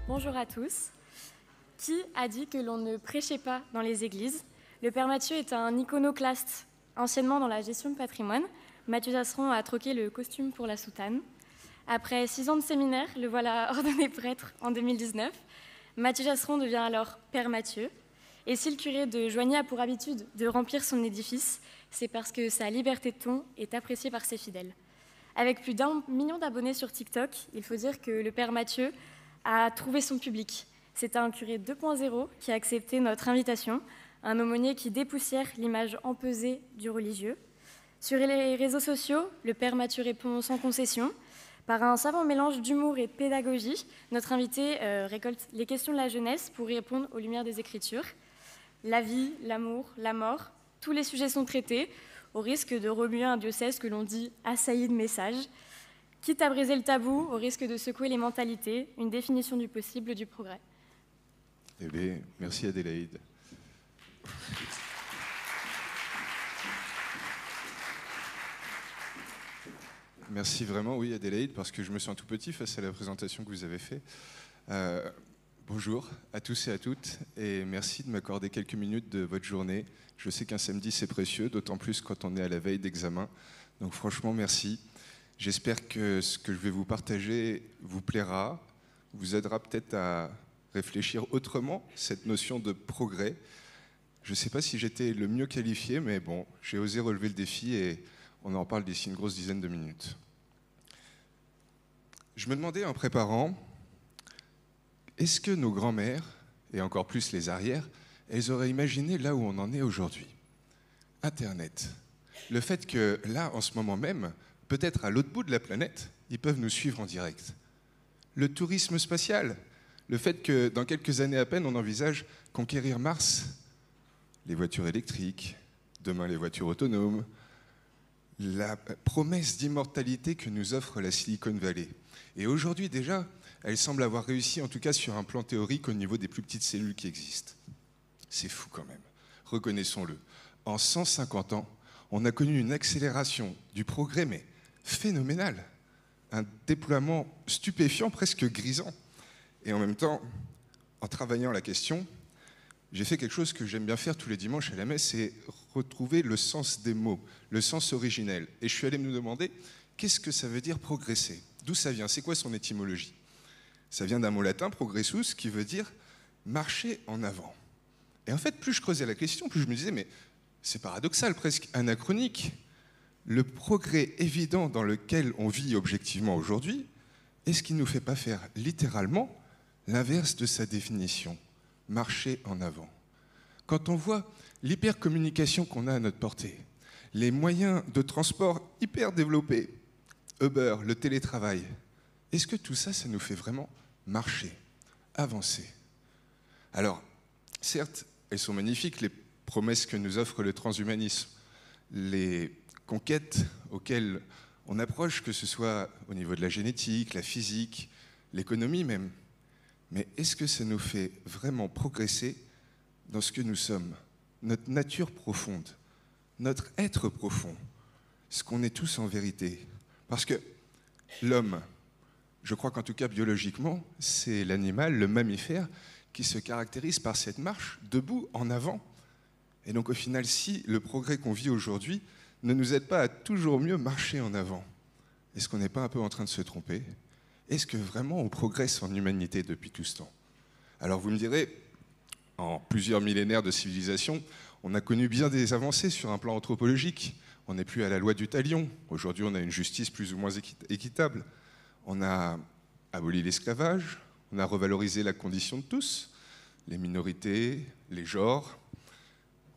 Bonjour à tous. Qui a dit que l'on ne prêchait pas dans les églises? Le Père Mathieu est un iconoclaste. Anciennement dans la gestion de patrimoine, Mathieu Jasseron a troqué le costume pour la soutane. Après 6 ans de séminaire, le voilà ordonné prêtre en 2019. Mathieu Jasseron devient alors Père Mathieu. Et si le curé de Joigny a pour habitude de remplir son édifice, c'est parce que sa liberté de ton est appréciée par ses fidèles. Avec plus d'1 million d'abonnés sur TikTok, il faut dire que le Père Mathieu a trouvé son public. C'est un curé 2.0 qui a accepté notre invitation, un aumônier qui dépoussière l'image empesée du religieux. Sur les réseaux sociaux, le Père Mathieu répond sans concession. Par un savant mélange d'humour et de pédagogie, notre invité récolte les questions de la jeunesse pour y répondre aux lumières des Écritures. La vie, l'amour, la mort, tous les sujets sont traités, au risque de remuer un diocèse que l'on dit assailli de messages. Quitte à briser le tabou, au risque de secouer les mentalités, une définition du possible, du progrès. Eh bien, merci Adélaïde. Merci vraiment, oui Adélaïde, parce que je me sens tout petit face à la présentation que vous avez faite. Bonjour à tous et à toutes, et merci de m'accorder quelques minutes de votre journée. Je sais qu'un samedi c'est précieux, d'autant plus quand on est à la veille d'examen. Donc franchement, merci. J'espère que ce que je vais vous partager vous plaira, vous aidera peut-être à réfléchir autrement cette notion de progrès. Je ne sais pas si j'étais le mieux qualifié, mais bon, j'ai osé relever le défi et on en parle d'ici une grosse dizaine de minutes. Je me demandais en préparant, est-ce que nos grands-mères, et encore plus les arrières, elles auraient imaginé là où on en est aujourd'hui? Internet. Le fait que là, en ce moment même, peut-être à l'autre bout de la planète, ils peuvent nous suivre en direct. Le tourisme spatial. Le fait que dans quelques années à peine, on envisage conquérir Mars. Les voitures électriques, demain les voitures autonomes. La promesse d'immortalité que nous offre la Silicon Valley. Et aujourd'hui déjà, elle semble avoir réussi, en tout cas sur un plan théorique, au niveau des plus petites cellules qui existent. C'est fou quand même, reconnaissons-le. En 150 ans, on a connu une accélération du progrès, mais phénoménale. Un déploiement stupéfiant, presque grisant. Et en même temps, en travaillant la question, j'ai fait quelque chose que j'aime bien faire tous les dimanches à la messe, c'est retrouver le sens des mots, le sens originel. Et je suis allé me demander, qu'est-ce que ça veut dire progresser? D'où ça vient? C'est quoi son étymologie? Ça vient d'un mot latin, progressus, qui veut dire marcher en avant. Et en fait, plus je creusais la question, plus je me disais, mais c'est paradoxal, presque anachronique. Le progrès évident dans lequel on vit objectivement aujourd'hui, est-ce qu'il ne nous fait pas faire littéralement l'inverse de sa définition? Marcher en avant. Quand on voit l'hypercommunication qu'on a à notre portée, les moyens de transport hyper développés, Uber, le télétravail, est-ce que tout ça, ça nous fait vraiment marcher, avancer? Alors, certes, elles sont magnifiques, les promesses que nous offre le transhumanisme, les conquêtes auxquelles on approche, que ce soit au niveau de la génétique, la physique, l'économie même. Mais est-ce que ça nous fait vraiment progresser dans ce que nous sommes, notre nature profonde, notre être profond, ce qu'on est tous en vérité? Parce que l'homme, je crois qu'en tout cas biologiquement, c'est l'animal, le mammifère, qui se caractérise par cette marche debout, en avant. Et donc au final, si le progrès qu'on vit aujourd'hui ne nous aide pas à toujours mieux marcher en avant, est-ce qu'on n'est pas un peu en train de se tromper? Est-ce que vraiment on progresse en humanité depuis tout ce temps? Alors vous me direz, en plusieurs millénaires de civilisation, on a connu bien des avancées sur un plan anthropologique. On n'est plus à la loi du talion. Aujourd'hui, on a une justice plus ou moins équitable. On a aboli l'esclavage, on a revalorisé la condition de tous, les minorités, les genres.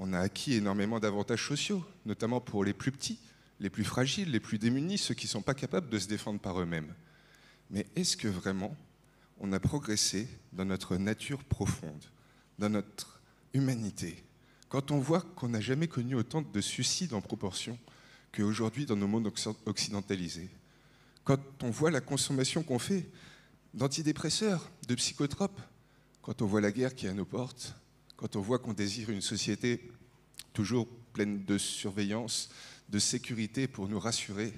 On a acquis énormément d'avantages sociaux, notamment pour les plus petits, les plus fragiles, les plus démunis, ceux qui ne sont pas capables de se défendre par eux-mêmes. Mais est-ce que vraiment on a progressé dans notre nature profonde, dans notre humanité? Quand on voit qu'on n'a jamais connu autant de suicides en proportion qu'aujourd'hui dans nos mondes occidentalisés, quand on voit la consommation qu'on fait d'antidépresseurs, de psychotropes, quand on voit la guerre qui est à nos portes, quand on voit qu'on désire une société toujours pleine de surveillance, de sécurité pour nous rassurer,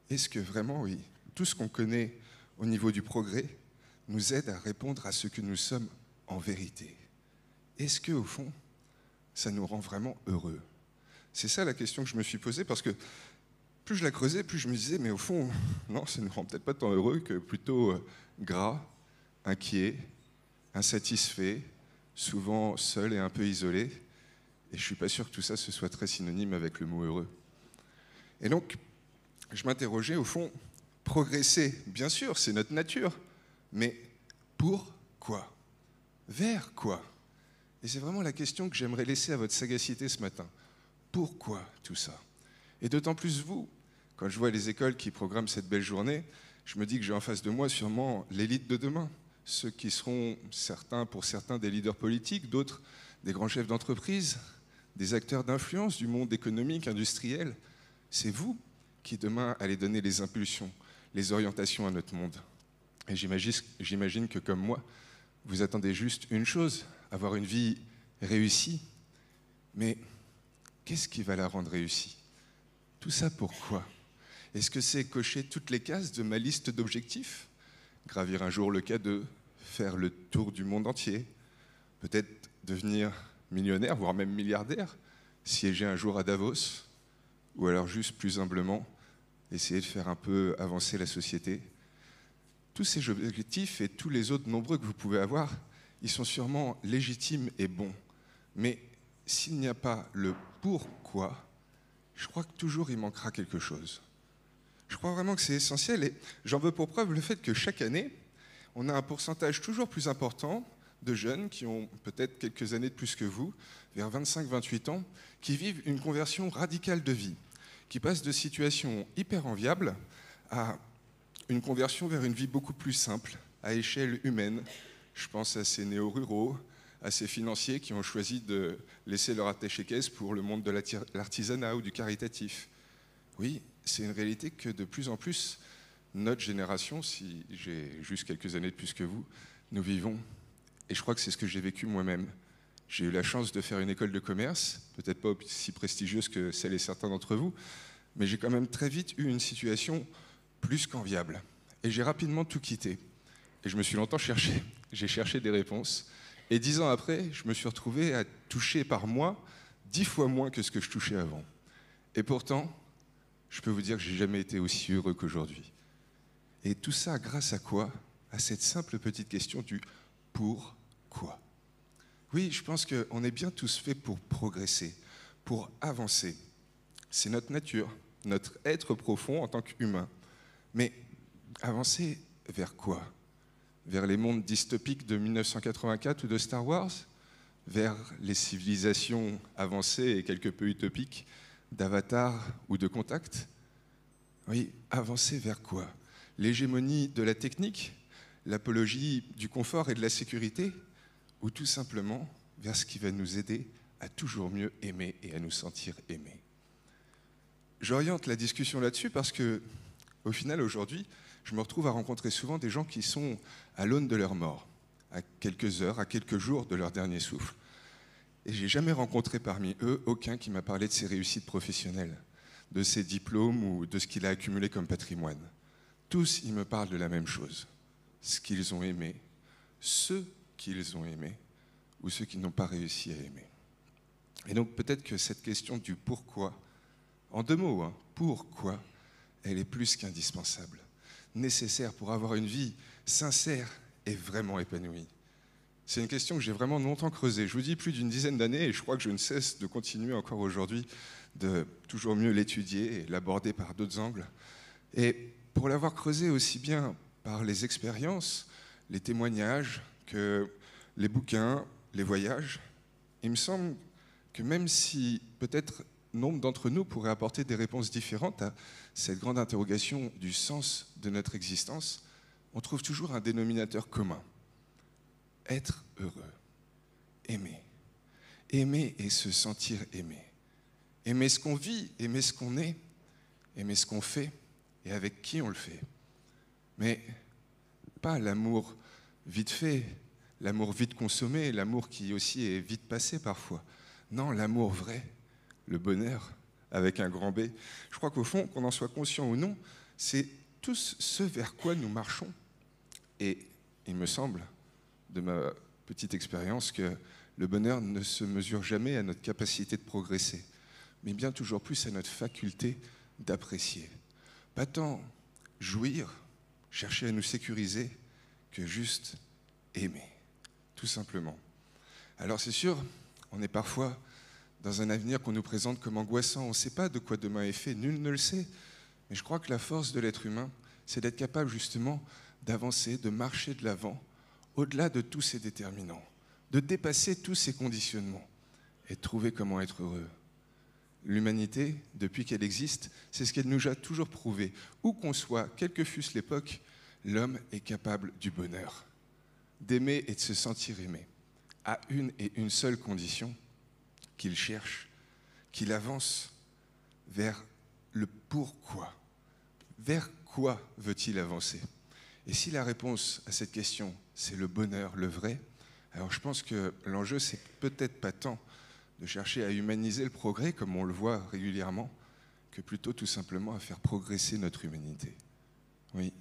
est-ce que vraiment, oui, tout ce qu'on connaît au niveau du progrès nous aide à répondre à ce que nous sommes en vérité? Est-ce qu'au fond, ça nous rend vraiment heureux? C'est ça la question que je me suis posée, parce que plus je la creusais, plus je me disais, mais au fond, non, ça ne nous rend peut-être pas tant heureux que plutôt gras, inquiet, insatisfait, souvent seul et un peu isolé. Et je ne suis pas sûr que tout ça ce soit très synonyme avec le mot heureux. Et donc, je m'interrogeais, au fond, progresser, bien sûr, c'est notre nature, mais pourquoi? Vers quoi? Et c'est vraiment la question que j'aimerais laisser à votre sagacité ce matin. Pourquoi tout ça? Et d'autant plus vous, quand je vois les écoles qui programment cette belle journée, je me dis que j'ai en face de moi sûrement l'élite de demain, ceux qui seront pour certains des leaders politiques, d'autres des grands chefs d'entreprise, des acteurs d'influence du monde économique, industriel. C'est vous qui demain allez donner les impulsions, les orientations à notre monde. Et j'imagine que comme moi, vous attendez juste une chose, avoir une vie réussie. Mais qu'est-ce qui va la rendre réussie? Tout ça pourquoi? Est-ce que c'est cocher toutes les cases de ma liste d'objectifs? Gravir un jour le K2, faire le tour du monde entier, peut-être devenir millionnaire, voire même milliardaire, siéger un jour à Davos, ou alors juste plus humblement, essayer de faire un peu avancer la société. Tous ces objectifs et tous les autres nombreux que vous pouvez avoir, ils sont sûrement légitimes et bons. Mais s'il n'y a pas le pourquoi, je crois que toujours il manquera quelque chose. Je crois vraiment que c'est essentiel et j'en veux pour preuve le fait que chaque année, on a un pourcentage toujours plus important de jeunes qui ont peut-être quelques années de plus que vous, vers 25-28 ans, qui vivent une conversion radicale de vie, qui passent de situations hyper enviables à une conversion vers une vie beaucoup plus simple, à échelle humaine. Je pense à ces néo-ruraux, à ces financiers qui ont choisi de laisser leur attaché-caisse pour le monde de l'artisanat ou du caritatif. Oui, c'est une réalité que de plus en plus, notre génération, si j'ai juste quelques années de plus que vous, nous vivons. Et je crois que c'est ce que j'ai vécu moi-même. J'ai eu la chance de faire une école de commerce, peut-être pas aussi prestigieuse que celle et certains d'entre vous, mais j'ai quand même très vite eu une situation plus qu'enviable. Et j'ai rapidement tout quitté. Et je me suis longtemps cherché. J'ai cherché des réponses. Et 10 ans après, je me suis retrouvé à toucher par mois 10 fois moins que ce que je touchais avant. Et pourtant, je peux vous dire que j'ai jamais été aussi heureux qu'aujourd'hui. Et tout ça grâce à quoi? À cette simple petite question du pourquoi. Oui, je pense qu'on est bien tous faits pour progresser, pour avancer. C'est notre nature, notre être profond en tant qu'humain. Mais avancer vers quoi? Vers les mondes dystopiques de 1984 ou de Star Wars? Vers les civilisations avancées et quelque peu utopiques d'Avatar ou de Contact? Oui, avancer vers quoi? L'hégémonie de la technique? L'apologie du confort et de la sécurité? Ou tout simplement vers ce qui va nous aider à toujours mieux aimer et à nous sentir aimés? J'oriente la discussion là-dessus parce que, au final, aujourd'hui, je me retrouve à rencontrer souvent des gens qui sont à l'aune de leur mort, à quelques heures, à quelques jours de leur dernier souffle. Et j'ai jamais rencontré parmi eux aucun qui m'a parlé de ses réussites professionnelles, de ses diplômes ou de ce qu'il a accumulé comme patrimoine. Tous, ils me parlent de la même chose, ce qu'ils ont aimé, ceux qu'ils ont aimé ou ceux qui n'ont pas réussi à aimer. Et donc peut-être que cette question du pourquoi, en 2 mots, pourquoi, elle est plus qu'indispensable, nécessaire pour avoir une vie sincère et vraiment épanouie. C'est une question que j'ai vraiment longtemps creusée. Je vous dis plus d'une dizaine d'années et je crois que je ne cesse de continuer encore aujourd'hui de toujours mieux l'étudier et l'aborder par d'autres angles. Et pour l'avoir creusé aussi bien par les expériences, les témoignages, que les bouquins, les voyages, il me semble que même si peut-être nombre d'entre nous pourraient apporter des réponses différentes à cette grande interrogation du sens de notre existence, on trouve toujours un dénominateur commun. Être heureux, aimer. Aimer et se sentir aimé. Aimer ce qu'on vit, aimer ce qu'on est, aimer ce qu'on fait et avec qui on le fait. Mais pas l'amour vite fait, l'amour vite consommé, l'amour qui aussi est vite passé parfois. Non, l'amour vrai, le bonheur avec un grand B. Je crois qu'au fond, qu'on en soit conscient ou non, c'est tous ce vers quoi nous marchons. Et il me semble, de ma petite expérience, que le bonheur ne se mesure jamais à notre capacité de progresser, mais bien toujours plus à notre faculté d'apprécier. Pas tant jouir, chercher à nous sécuriser, que juste aimer, tout simplement. Alors c'est sûr, on est parfois dans un avenir qu'on nous présente comme angoissant. On ne sait pas de quoi demain est fait, nul ne le sait. Mais je crois que la force de l'être humain, c'est d'être capable justement d'avancer, de marcher de l'avant, au-delà de tous ces déterminants, de dépasser tous ces conditionnements et de trouver comment être heureux. L'humanité, depuis qu'elle existe, c'est ce qu'elle nous a toujours prouvé. Où qu'on soit, quelle que fût l'époque, l'homme est capable du bonheur, d'aimer et de se sentir aimé, à une et une seule condition, qu'il cherche, qu'il avance vers le pourquoi. Vers quoi veut-il avancer? Et si la réponse à cette question, c'est le bonheur, le vrai, alors je pense que l'enjeu, c'est peut-être pas tant de chercher à humaniser le progrès, comme on le voit régulièrement, que plutôt tout simplement à faire progresser notre humanité. Oui,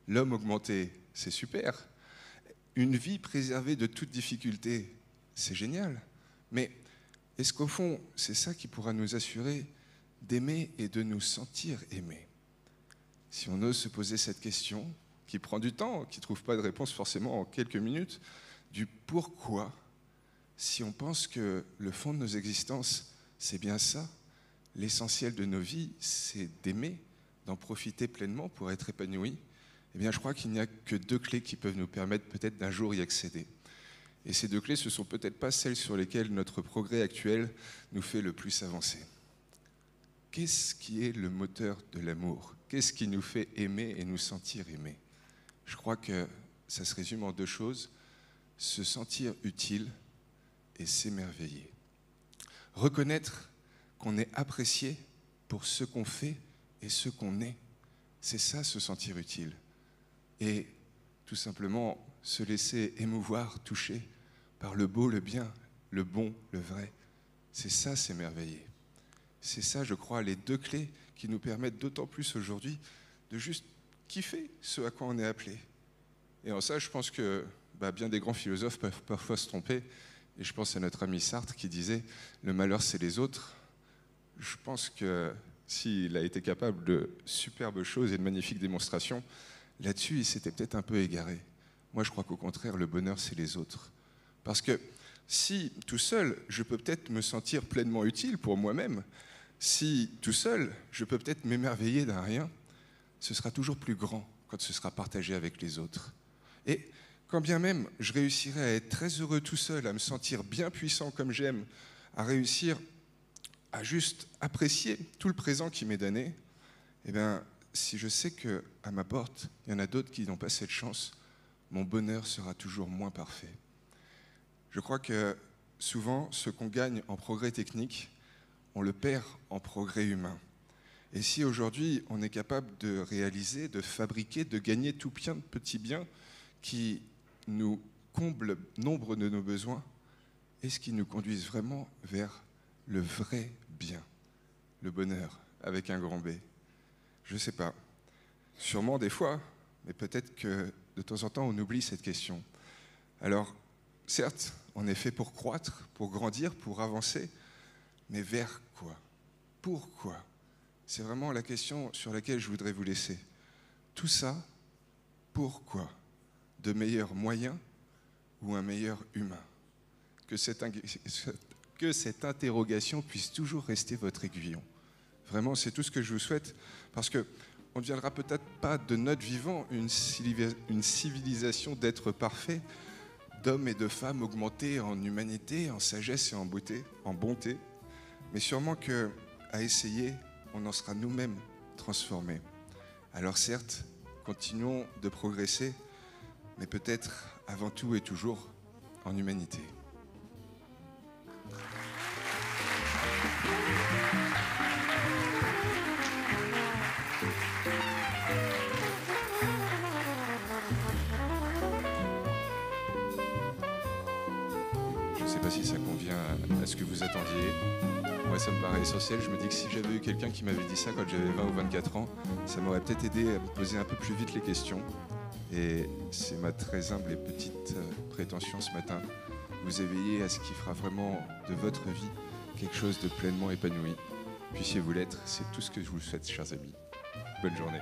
l'homme augmenté, c'est super. Une vie préservée de toute difficulté, c'est génial. Mais est-ce qu'au fond, c'est ça qui pourra nous assurer d'aimer et de nous sentir aimés? Si on ose se poser cette question, qui prend du temps, qui ne trouve pas de réponse forcément en quelques minutes, du pourquoi, si on pense que le fond de nos existences, c'est bien ça, l'essentiel de nos vies, c'est d'aimer, d'en profiter pleinement pour être épanoui, eh bien je crois qu'il n'y a que deux clés qui peuvent nous permettre peut-être d'un jour y accéder. Et ces deux clés, ce ne sont peut-être pas celles sur lesquelles notre progrès actuel nous fait le plus avancer. Qu'est-ce qui est le moteur de l'amour? Qu'est-ce qui nous fait aimer et nous sentir aimés? Je crois que ça se résume en deux choses: se sentir utile et s'émerveiller. Reconnaître qu'on est apprécié pour ce qu'on fait et ce qu'on est, c'est ça, se sentir utile. Et tout simplement se laisser émouvoir, toucher par le beau, le bien, le bon, le vrai. C'est ça, s'émerveiller. C'est ça, je crois, les deux clés qui nous permettent d'autant plus aujourd'hui de juste kiffer ce à quoi on est appelé. Et en ça, je pense que bien des grands philosophes peuvent parfois se tromper. Et je pense à notre ami Sartre qui disait « le malheur, c'est les autres ». Je pense que s'il a été capable de superbes choses et de magnifiques démonstrations, là-dessus, il s'était peut-être un peu égaré. Moi, je crois qu'au contraire, le bonheur, c'est les autres. Parce que si, tout seul, je peux peut-être me sentir pleinement utile pour moi-même, si, tout seul, je peux peut-être m'émerveiller d'un rien, ce sera toujours plus grand quand ce sera partagé avec les autres. Et quand bien même je réussirai à être très heureux tout seul, à me sentir bien puissant comme j'aime, à réussir à juste apprécier tout le présent qui m'est donné, eh bien, si je sais qu'à ma porte, il y en a d'autres qui n'ont pas cette chance, mon bonheur sera toujours moins parfait. Je crois que souvent, ce qu'on gagne en progrès technique, on le perd en progrès humain. Et si aujourd'hui, on est capable de réaliser, de fabriquer, de gagner tout plein de petits biens qui nous comblent nombre de nos besoins, est-ce qu'ils nous conduisent vraiment vers le vrai bien, le bonheur, avec un grand B? Je ne sais pas. Sûrement des fois, mais peut-être que de temps en temps, on oublie cette question. Alors, certes, on est fait pour croître, pour grandir, pour avancer, mais vers quoi? Pourquoi? C'est vraiment la question sur laquelle je voudrais vous laisser. Tout ça, pourquoi? De meilleurs moyens ou un meilleur humain? Que cette interrogation puisse toujours rester votre aiguillon. Vraiment, c'est tout ce que je vous souhaite, parce qu'on ne deviendra peut-être pas de notre vivant une civilisation d'êtres parfaits, d'hommes et de femmes augmentés en humanité, en sagesse et en bonté, mais sûrement qu'à essayer, on en sera nous-mêmes transformés. Alors certes, continuons de progresser, mais peut-être avant tout et toujours en humanité. Je ne sais pas si ça convient à ce que vous attendiez. Moi, ça me paraît essentiel. Je me dis que si j'avais eu quelqu'un qui m'avait dit ça quand j'avais 20 ou 24 ans, ça m'aurait peut-être aidé à me poser un peu plus vite les questions. Et c'est ma très humble et petite prétention ce matin, vous éveiller à ce qui fera vraiment de votre vie quelque chose de pleinement épanoui. Puissiez-vous l'être, c'est tout ce que je vous souhaite, chers amis. Bonne journée.